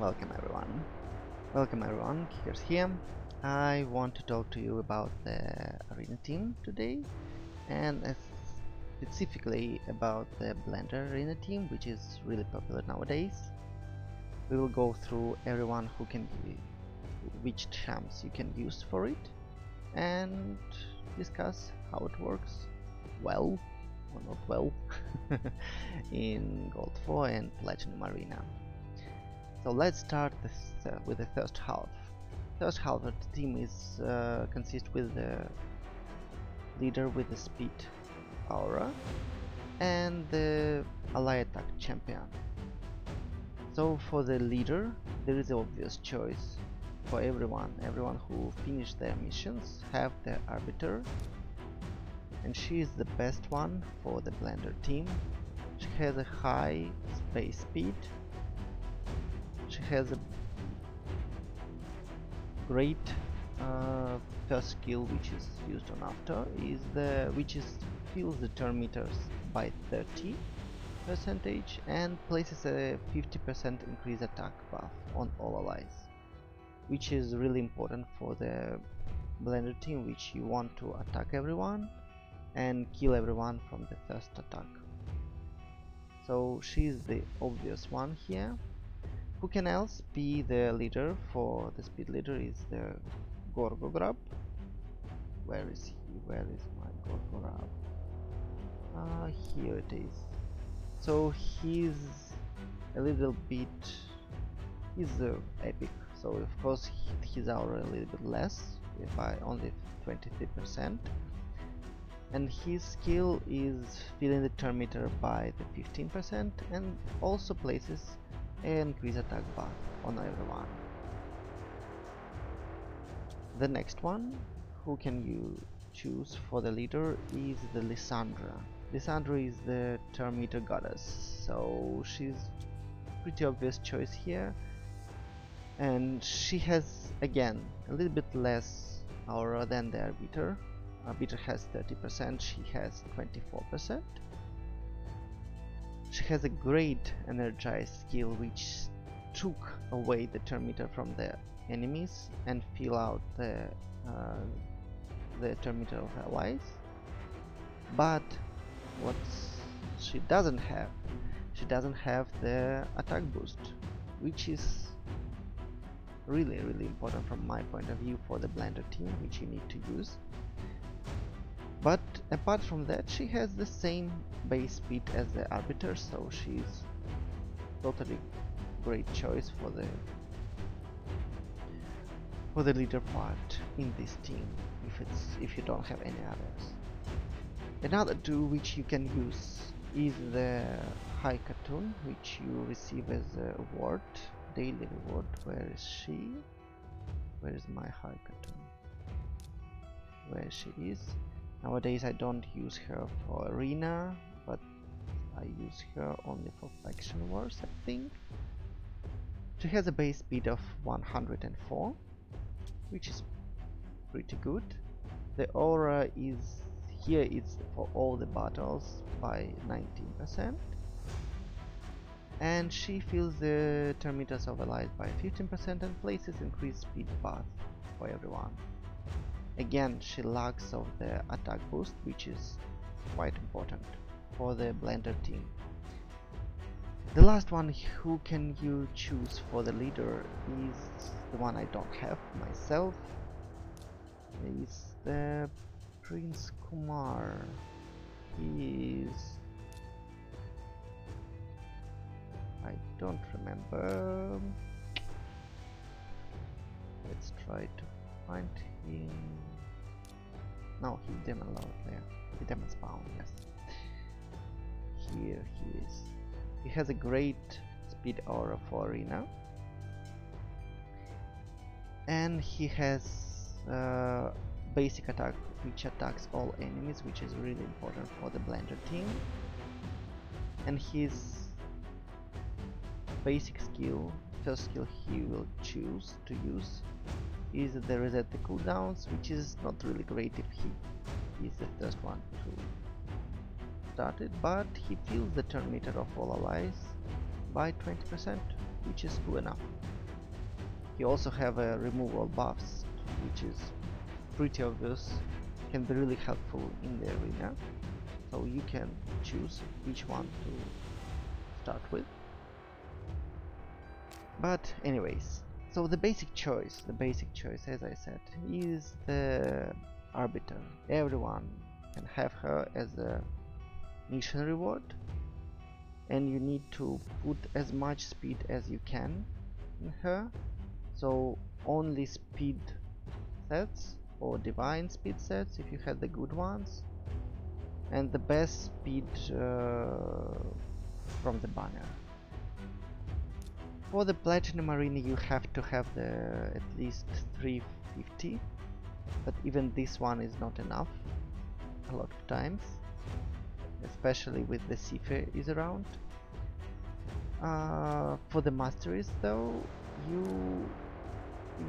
Welcome everyone. Welcome everyone, Keeker's here. I want to talk to you about the arena team today, and specifically about the Blender arena team, which is really popular nowadays. We will go through everyone which champs you can use for it, and discuss how it works well or not well in Gold 4 and Platinum Arena. So let's start with the first half. First half of the team is consists with the leader with the speed aura and the ally attack champion. So for the leader, there is an obvious choice for everyone. Everyone who finished their missions have the arbiter, and she is the best one for the Blender team. She has a high space speed. She has a great first skill, which is used on after, fills the turn meters by 30% and places a 50% increased attack buff on all allies, which is really important for the Blender team, which you want to attack everyone and kill everyone from the first attack. So she's the obvious one here. Who can else be the leader? For the speed leader is the Gorgograb. Where is he? Where is my Gorgograb? Here it is. So he's a little bit... he's epic. So of course his aura a little bit less, by only 23%. And his skill is filling the turn meter by the 15% and also places increase attack buff on everyone. The next one who can you choose for the leader is the Lissandra. Lissandra is the turn meter goddess, so she's pretty obvious choice here, and she has again a little bit less aura than the arbiter. Arbiter has 30%, she has 24%. She has a great energized skill which took away the turn meter from the enemies and fill out the turn meter of allies. But what she doesn't have the attack boost, which is really important from my point of view for the Blender team, which you need to use. But apart from that, she has the same base speed as the arbiter, so she's totally great choice for the leader part in this team, if you don't have any others. Another two which you can use is the High Cartoon, which you receive as a reward, daily reward. Where is she? Where is my High Cartoon? Where she is? Nowadays I don't use her for arena, but I use her only for faction wars, I think. She has a base speed of 104, which is pretty good. The aura is here, it's for all the battles by 19%, and she fills the turn meters of allies by 15% and places increased speed buff for everyone. Again, she lacks of the attack boost, which is quite important for the Blender team. The last one who can you choose for the leader is the one I don't have myself. It's the Prince Kumar. He is... I don't remember. Let's try to find him. No, he demon lord there. He demon spawn, yes. Here he is. He has a great speed aura for arena, and he has basic attack which attacks all enemies, which is really important for the Blender team. And his basic skill, first skill he will choose to use, is the reset the cooldowns, which is not really great if he is the first one to start it, but he fills the turn meter of all allies by 20%, which is cool enough. You also have a removal buffs, which is pretty obvious, can be really helpful in the arena. So you can choose which one to start with. But anyways, so the basic choice, as I said, is the Arbiter. Everyone can have her as a mission reward, and you need to put as much speed as you can in her. So only speed sets or divine speed sets if you had the good ones, and the best speed from the banner. For the Platinum Arena you have to have the at least 350, but even this one is not enough a lot of times, especially with the Sife is around. For the Masteries though, you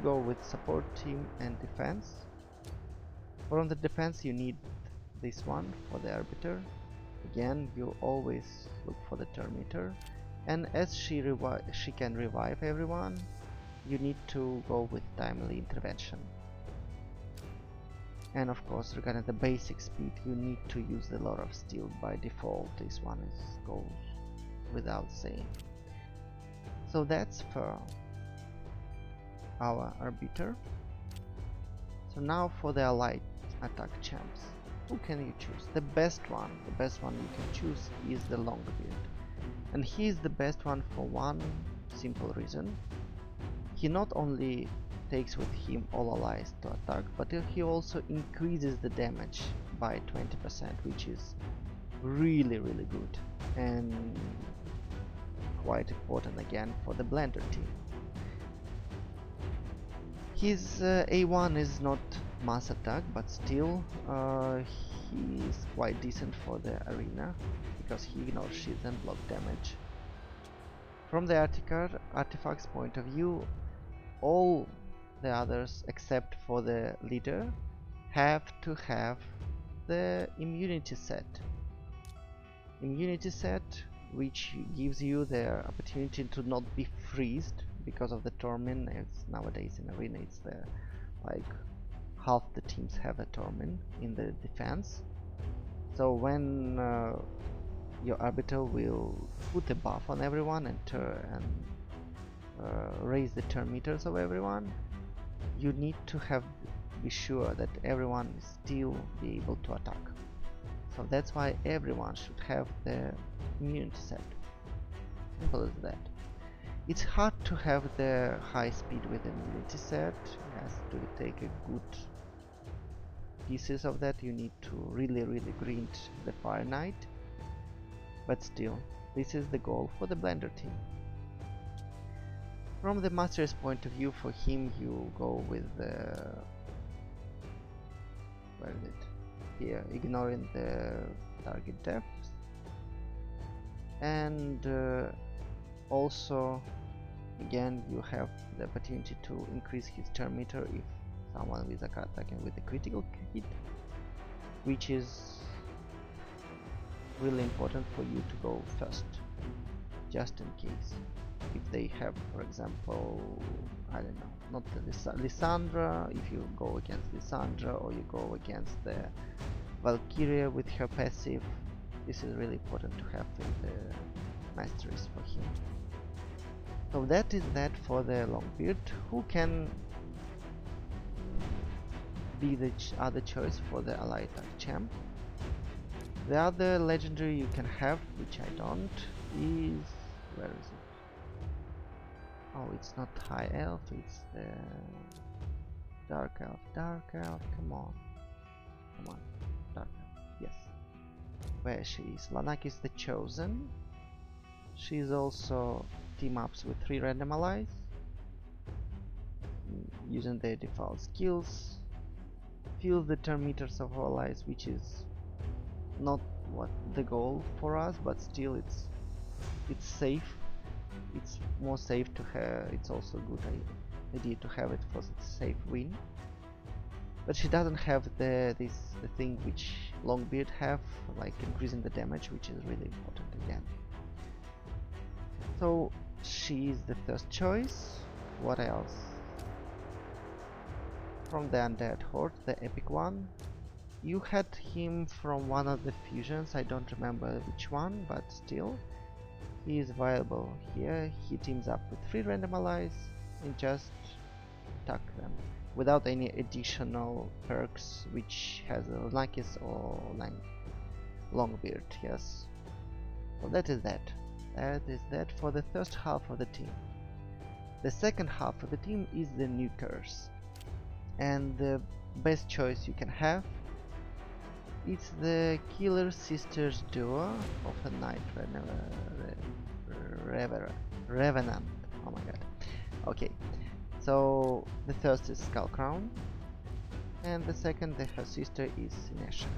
go with support team and defense. For the defense you need this one for the Arbiter. Again, you always look for the Terminator, and as she can revive everyone, you need to go with timely intervention. And of course, regarding the basic speed, you need to use the Lord of Steel by default. This one goes without saying. So that's for our Arbiter. So now for the allied attack champs. Who can you choose? The best one you can choose is the Longbeard. And he is the best one for one simple reason. He not only takes with him all allies to attack, but he also increases the damage by 20%, which is really good and quite important again for the Blender team. His A1 is not mass attack, but still he is quite decent for the arena because he ignores shields and block damage. From the artifacts point of view, all the others except for the leader have to have the immunity set. Immunity set which gives you the opportunity to not be freezed because of the Torment. It's nowadays in arena it's like half the teams have a Torment in the defense. So when your Arbiter will put a buff on everyone and raise the turn meters of everyone, you need to be sure that everyone still be able to attack. So that's why everyone should have the immunity set. Simple as that. It's hard to have the high speed with the immunity set. You have to take a good pieces of that. You need to really grind the Fire Knight. But still, this is the goal for the Blender team. From the Master's point of view, for him you go with the... where is it? Here, ignoring the target depth. And also, again, you have the opportunity to increase his turn meter if someone is attacking with a critical hit, which is really important for you to go first, just in case. If they have, for example, I don't know, not Lysandra, if you go against Lysandra or you go against the Valkyria with her passive, this is really important to have in the masteries for him. So that is that for the Longbeard. Who can be the other choice for the allied champ? The other legendary you can have, which I don't, is... where is it? Oh, it's not High Elf, it's the Dark Elf. Dark Elf, come on. Dark Elf, yes. Where she is? Lanakis the Chosen. She's also team-ups with 3 random allies, using their default skills. Fills the turn meters of our allies, which is not what the goal for us, but still it's safe. It's more safe to have. It's also a good idea to have it for a safe win. But she doesn't have the thing which Longbeard have, like increasing the damage, which is really important again. So she is the first choice. What else? From the Undead Horde, the epic one. You had him from one of the fusions, I don't remember which one, but still. He is viable here. He teams up with 3 random allies and just attack them without any additional perks, which has a Lakis or Longbeard. Yes. So that is that. That is that for the first half of the team. The second half of the team is the Nukers, and the best choice you can have. It's the Killer Sisters duo of the Night Revenant. Oh my god. Okay, so the first is Skull Crown, and the second, her sister, is Sinesha.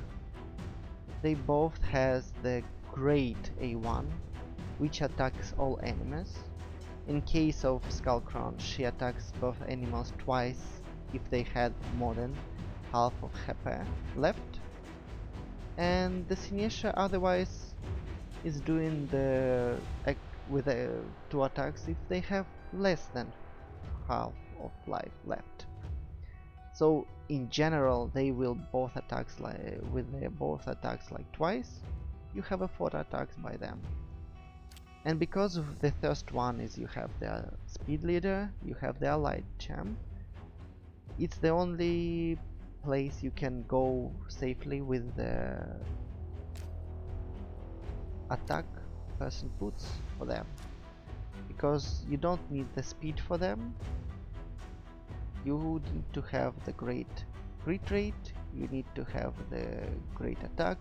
They both has the great A1, which attacks all enemies. In case of Skull Crown, she attacks both animals twice if they had more than half of HP left. And the Sinesha otherwise is doing the with 2 attacks if they have less than half of life left. So in general, they will both attacks like twice. You have a 4 attacks by them. And because of the first one is you have the speed leader, you have the allied champ. It's the only place you can go safely with the attack person puts for them, because you don't need the speed for them. You need to have the great crit rate, you need to have the great attack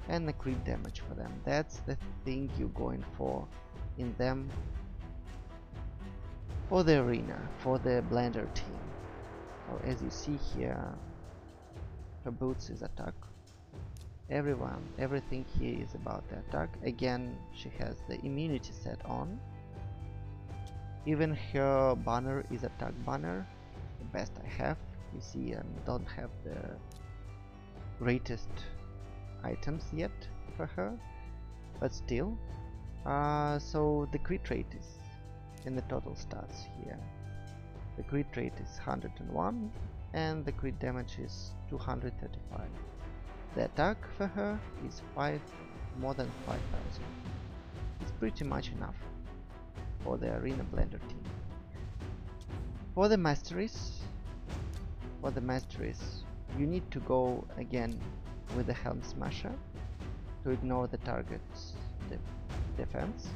and the crit damage for them. That's the thing you're going for in them for the arena, for the blender team. So as you see here, her boots is attack. Everything here is about the attack. Again, she has the immunity set on. Even her banner is attack banner, the best I have. You see, I don't have the greatest items yet for her, but still. So the crit rate is in the total stats here. The crit rate is 101 and the crit damage is 235. The attack for her is more than 5,000. It's pretty much enough for the arena blender team. For the masteries, you need to go again with the Helm Smasher to ignore the target's defense,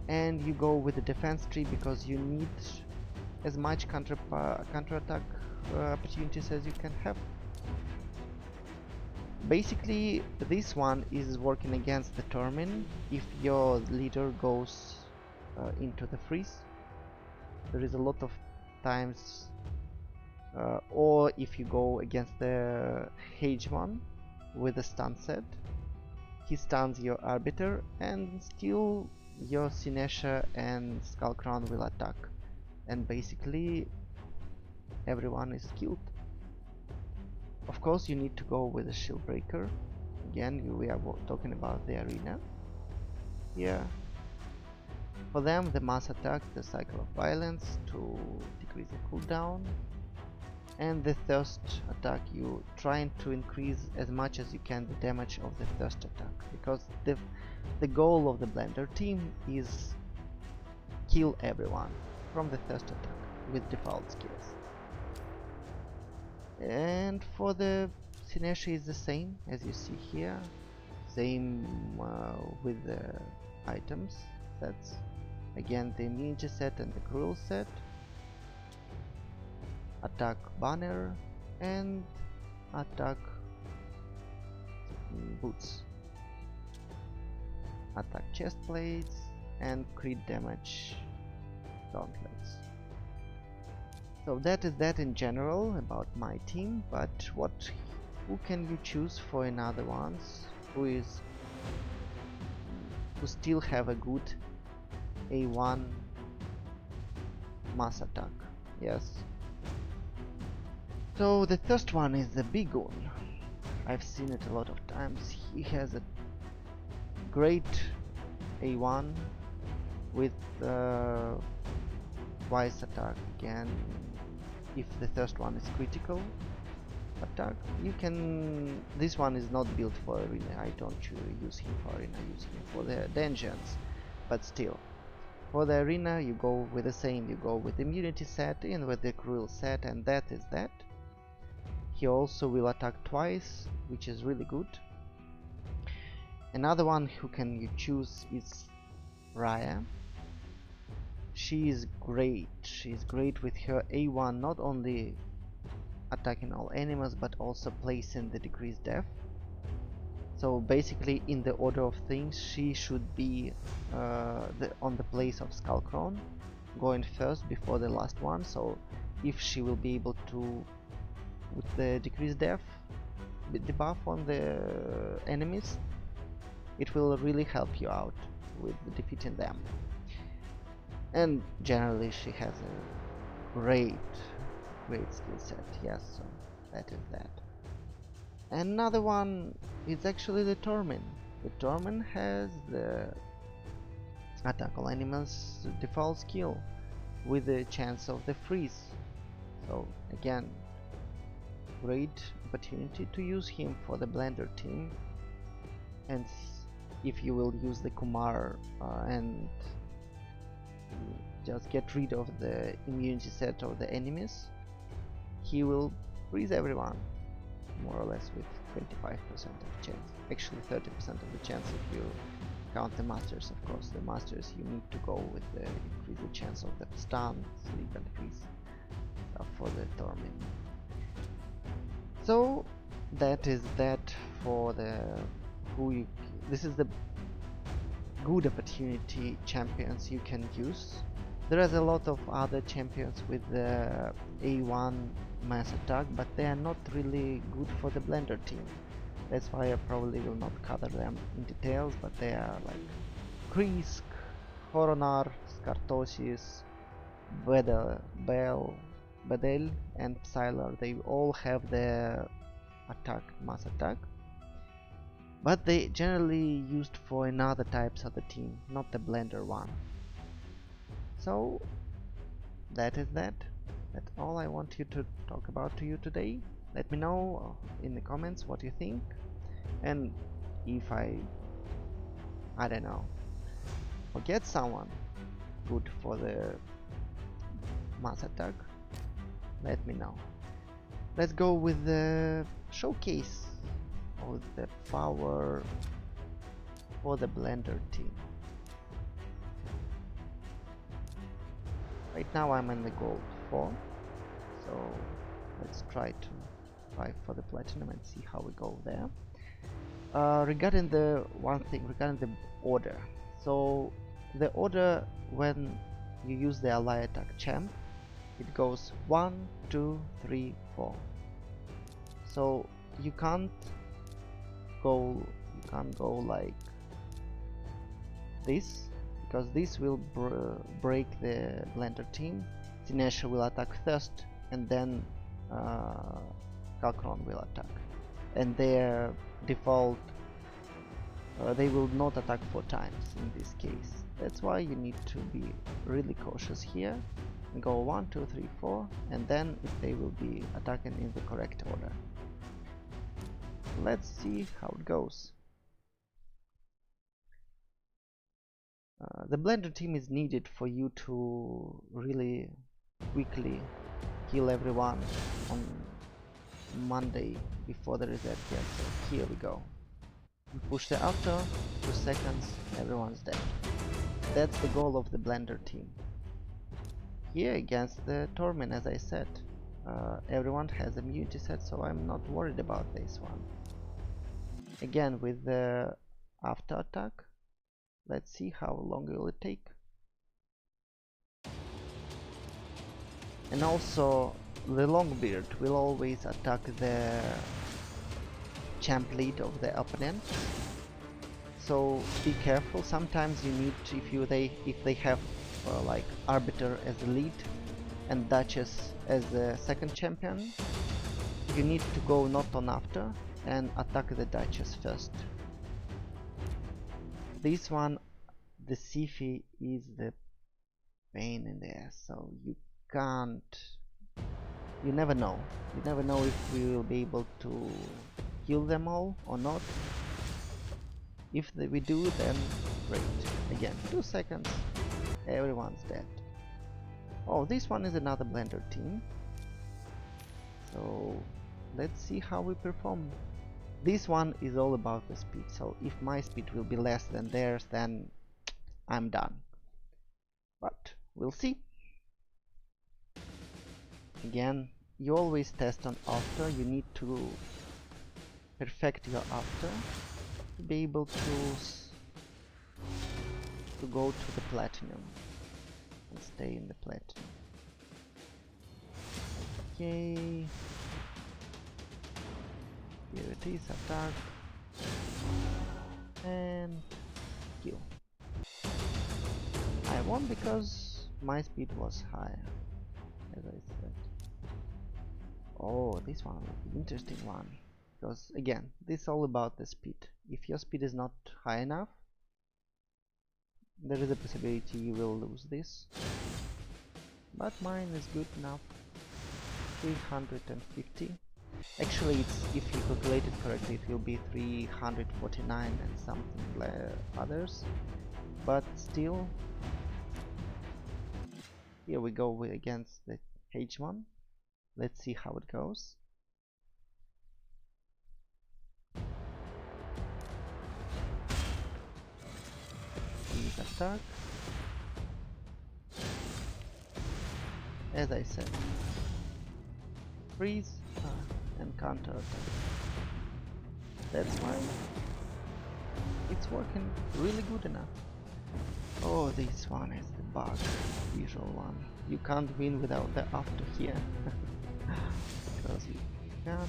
and you go with the defense tree because you need as much counterattack opportunities as you can have. Basically, this one is working against the Tormin if your leader goes into the freeze. There is a lot of times, or if you go against the Hageman with the stun set, he stuns your Arbiter and still your Sinesha and Skullcrown will attack, and basically everyone is killed. Of course, you need to go with a Shield Breaker. Again, we are talking about the arena here. For them, the mass attack, the Cycle of Violence to decrease the cooldown, and the Thirst attack, you trying to increase as much as you can the damage of the Thirst attack, because the goal of the blender team is kill everyone from the Thirst attack with default skills. And for the Sinesha is the same as you see here, same with the items. That's again the ninja set and the cruel set, attack banner and attack boots, attack chest plates and crit damage gauntlets. So that is that in general about my team, but who can you choose for another ones who still have a good A1 mass attack? Yes. So the first one is the Bigun. I've seen it a lot of times. He has a great A1 with twice attack again. If the first one is critical attack, you can. This one is not built for arena. I don't use him for arena. I use him for the dungeons, but still. For the arena, you go with the same. You go with the immunity set and with the cruel set, and that is that. He also will attack twice, which is really good. Another one who can you choose is Raya. She is great. She is great with her A1, not only attacking all enemies, but also placing the decreased death. So basically, in the order of things, she should be on the place of Skullcrown, going first before the last one. So if she will be able to, with the decreased death, with the buff on the enemies, it will really help you out with defeating them. And generally, she has a great skill set. Yes, so that is that. Another one is actually the Torment. The Torment has the attack all animals default skill with the chance of the freeze. So again, great opportunity to use him for the Blender team. And if you will use the Kumar and just get rid of the immunity set of the enemies, he will freeze everyone more or less with 25% of chance. Actually 30% of the chance if you count the masters. Of course, the masters you need to go with the increase the chance of the stun, sleep and freeze for the torment. So that is that for the this is the good opportunity champions you can use. There is a lot of other champions with the A1 mass attack, but they are not really good for the Blender team. That's why I probably will not cover them in details, but they are like Krisk, Horonar, Skartosis, Bedel, and Psylar. They all have the mass attack, but they generally used for another types of the team, not the Blender one. So that is that. That's all I want you to talk about to you today. Let me know in the comments what you think, and if I don't know, forget someone good for the mass attack, let me know. Let's go with the showcase of the power for the Blender team. Right now I'm in the gold 4, so let's try to try for the platinum and see how we go there. Regarding the order, so the order when you use the ally attack champ, it goes 1, 2, 3, 4. So you can't go like this, because this will break the Blender team. Sinesha will attack first, and then Kalkron will attack. And their default, they will not attack 4 times in this case. That's why you need to be really cautious here. Go 1, 2, 3, 4, and then if they will be attacking in the correct order. Let's see how it goes. The Blender team is needed for you to really quickly kill everyone on Monday before the reset gets. So here we go. Push the auto, 2 seconds, everyone's dead. That's the goal of the Blender team. Here against the Torment, as I said, everyone has immunity set, so I'm not worried about this one. Again with the after attack, let's see how long will it take. And also the Longbeard will always attack the champ lead of the opponent, so be careful. Sometimes you need to, if they have like Arbiter as the lead and Duchess as the second champion, you need to go not on after and attack the Duchess first. This one the Sifi is the pain in the ass, so you never know. You never know if we will be able to kill them all or not. If we do, then great. Again, 2 seconds, everyone's dead. Oh, this one is another Blender team. So let's see how we perform. This one is all about the speed, so if my speed will be less than theirs, then I'm done. But we'll see. Again, you always test on after. You need to perfect your after to be able to go to the platinum and stay in the platinum. Okay, here it is, attack and kill. I won because my speed was higher, as I said. Oh, this one will be interesting one, because again, this is all about the speed. If your speed is not high enough, there is a possibility you will lose this, but mine is good enough. 350. Actually, if you calculate it correctly, it will be 349 and something others, but still, here we go against the H1. Let's see how it goes. Please attack. As I said, freeze and counter attack. That's why it's working really good enough. Oh, this one is the bug visual one. You can't win without the after here. Because you can't.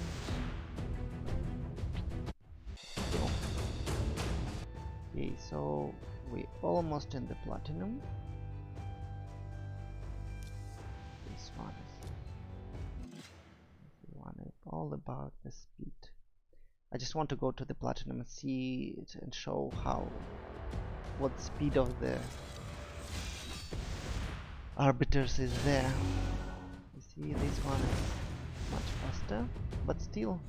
Okay, so we're almost in the platinum. This one is all about the speed. I just want to go to the platinum and see it and show what speed of the arbiters is there. You see, this one is much faster, but still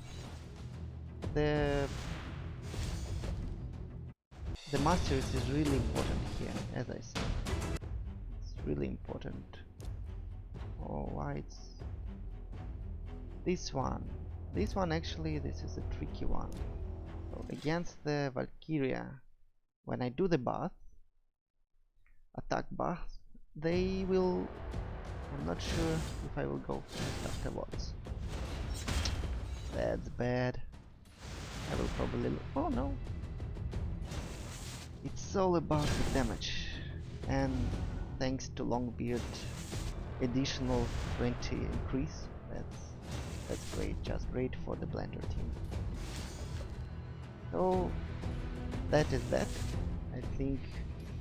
the mastery is really important here, as I said. It's really important. Oh, why it's this one? This one actually, this is a tricky one. So against the Valkyria, when I do the bath, attack bath, they will. I'm not sure if I will go first afterwards. That's bad. I will probably. Oh no! It's all about the damage, and thanks to Longbeard, additional 20 increase. That's great, just great for the Blender team. So that is that. I think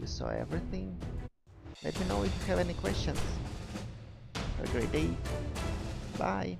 you saw everything. Let me know if you have any questions. Have a great day. Bye.